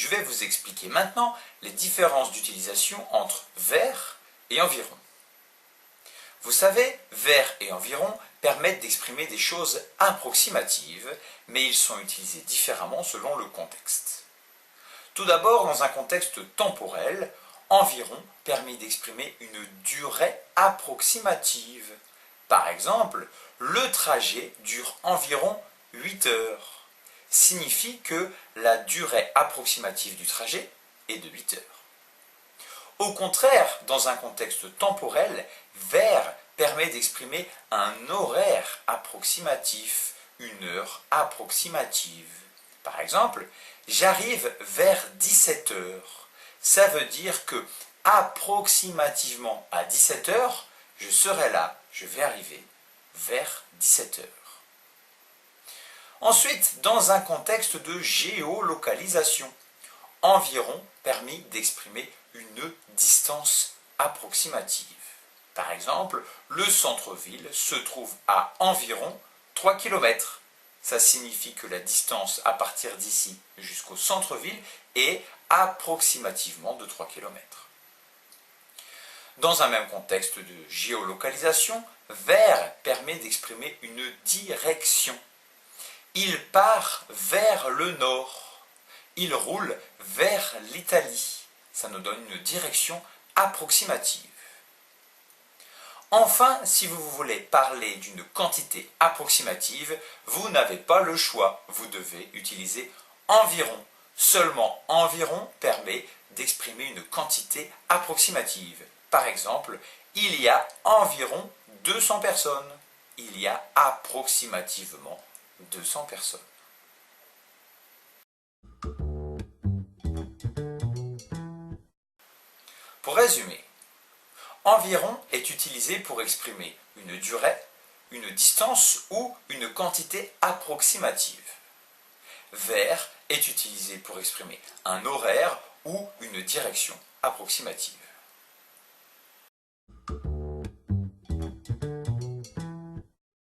Je vais vous expliquer maintenant les différences d'utilisation entre vers et environ. Vous savez, vers et environ permettent d'exprimer des choses approximatives, mais ils sont utilisés différemment selon le contexte. Tout d'abord, dans un contexte temporel, environ permet d'exprimer une durée approximative. Par exemple, le trajet dure environ 8 heures. Signifie que la durée approximative du trajet est de 8 heures. Au contraire, dans un contexte temporel, vers permet d'exprimer un horaire approximatif, une heure approximative. Par exemple, j'arrive vers 17 heures. Ça veut dire que approximativement à 17 heures, je serai là, je vais arriver vers 17 heures. Ensuite, dans un contexte de géolocalisation, environ permet d'exprimer une distance approximative. Par exemple, le centre-ville se trouve à environ 3 km. Ça signifie que la distance à partir d'ici jusqu'au centre-ville est approximativement de 3 km. Dans un même contexte de géolocalisation, vers permet d'exprimer une direction. Il part vers le nord. Il roule vers l'Italie. Ça nous donne une direction approximative. Enfin, si vous voulez parler d'une quantité approximative, vous n'avez pas le choix. Vous devez utiliser environ. Seulement environ permet d'exprimer une quantité approximative. Par exemple, il y a environ 200 personnes. Il y a approximativement 200 personnes. Pour résumer, environ est utilisé pour exprimer une durée, une distance ou une quantité approximative. Vers est utilisé pour exprimer un horaire ou une direction approximative.